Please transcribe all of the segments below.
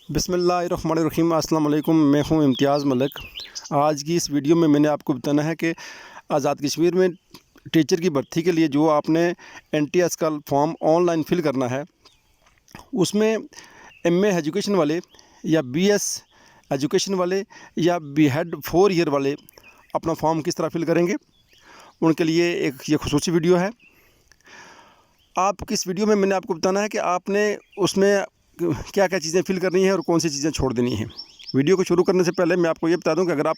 बिस्मिल्लाहिर्रहमानिर्रहीम। अस्सलाम वालेकुम। मैं हूं इम्तियाज़ मलिक। आज की इस वीडियो में मैंने आपको बताना है कि आज़ाद कश्मीर में टीचर की भर्ती के लिए जो आपने NTS का फॉर्म ऑनलाइन फ़िल करना है, उसमें MA एजुकेशन वाले या BS एजुकेशन वाले या BEd 4 ईयर वाले अपना फॉर्म किस तरह फ़िल करेंगे, उनके लिए एक ये ख़ुसूसी वीडियो है। आप किस वीडियो में मैंने आपको बताना है कि आपने उसमें क्या क्या चीज़ें फ़िल करनी है और कौन सी चीज़ें छोड़ देनी हैं। वीडियो को शुरू करने से पहले मैं आपको ये बता दूं कि अगर आप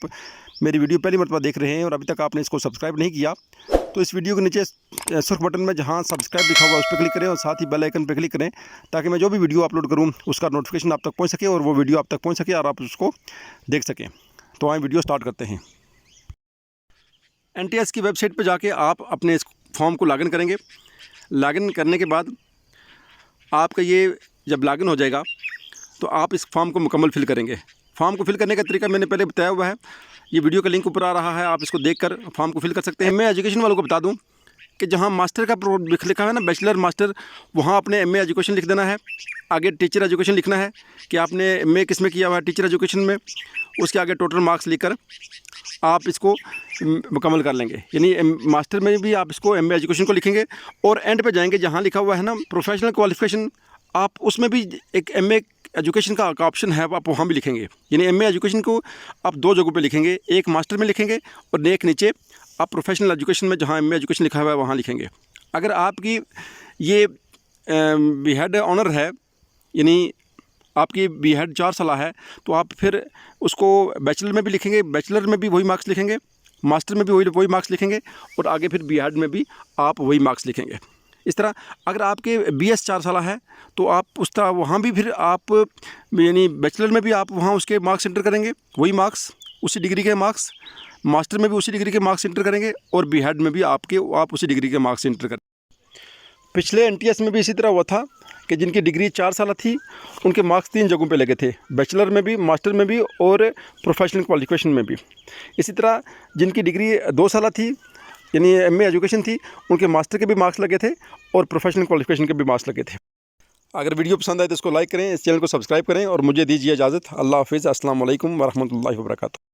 मेरी वीडियो पहली मरतबा देख रहे हैं और अभी तक आपने इसको सब्सक्राइब नहीं किया, तो इस वीडियो के नीचे सुर्ख बटन में जहां सब्सक्राइब लिखा हुआ है उस पर क्लिक करें और साथ ही बेल आइकन पर क्लिक करें, ताकि मैं जो भी वीडियो अपलोड करूँ उसका नोटिफिकेशन आप तक पहुँच सके और वो वीडियो आप तक पहुँच सके और आप उसको देख सकें। तो आए वीडियो स्टार्ट करते हैं। NTS की वेबसाइट पर जाके आप अपने इस फॉर्म को लॉगिन करेंगे। लॉगिन करने के बाद आपका ये जब लॉगिन हो जाएगा तो आप इस फॉर्म को मुकम्मल फ़िल करेंगे। फॉर्म को फ़िल करने का तरीका मैंने पहले बताया हुआ है, ये वीडियो का लिंक ऊपर आ रहा है, आप इसको देखकर फॉर्म को फ़िल कर सकते हैं। मैं एजुकेशन वालों को बता दूं कि जहां मास्टर का लिखा है ना, बैचलर मास्टर, वहां आपने MA एजुकेशन लिख देना है। आगे टीचर एजुकेशन लिखना है कि आपने MA किस में किया हुआ है, टीचर एजुकेशन में। उसके आगे टोटल मार्क्स लिखकर आप इसको मुकम्मल कर लेंगे। यानी मास्टर में भी आप इसको MA एजुकेशन को लिखेंगे और एंड पे जाएंगे जहाँ लिखा हुआ है ना प्रोफेशनल क्वालिफ़िकेशन, आप उसमें भी एक MA एजुकेशन का ऑप्शन है, आप वहाँ भी लिखेंगे। यानी MA एजुकेशन को आप दो जगहों पे लिखेंगे, एक मास्टर में लिखेंगे और एक नीचे आप प्रोफेशनल एजुकेशन में जहाँ MA एजुकेशन लिखा हुआ है वहाँ लिखेंगे। अगर आपकी ये BEd ऑनर है, यानी आपकी BEd 4 साल है, तो आप फिर उसको बैचलर में भी लिखेंगे, बैचलर में भी वही मार्क्स लिखेंगे, मास्टर में भी वही मार्क्स लिखेंगे और आगे फिर BEd में भी आप वही मार्क्स लिखेंगे। इस तरह अगर आपके BS 4 साल है तो आप उस तरह वहाँ भी फिर आप यानी बैचलर में भी आप वहाँ उसके मार्क्स एंटर करेंगे, वही मार्क्स, उसी डिग्री के मार्क्स, मास्टर में भी उसी डिग्री के मार्क्स एंटर करेंगे और BEd में भी आप उसी डिग्री के मार्क्स एंटर करें। पिछले NTS में भी इसी तरह हुआ था कि जिनकी डिग्री 4 साल थी उनके मार्क्स 3 जगहों पे लगे थे, बैचलर में भी, मास्टर में भी और प्रोफेशनल क्वालिफिकेशन में भी। इसी तरह जिनकी डिग्री 2 साल थी, यानी MA एजुकेशन थी, उनके मास्टर के भी मार्क्स लगे थे और प्रोफेशनल क्वालिफिकेशन के भी मार्क्स लगे थे। अगर वीडियो पसंद आए तो इसको लाइक करें, इस चैनल को सब्सक्राइब करें और मुझे दीजिए इजाज़त। अल्लाह हाफ़िज़। अस्सलाम वालेकुम वरहमतुल्लाहि वबरकातुहू।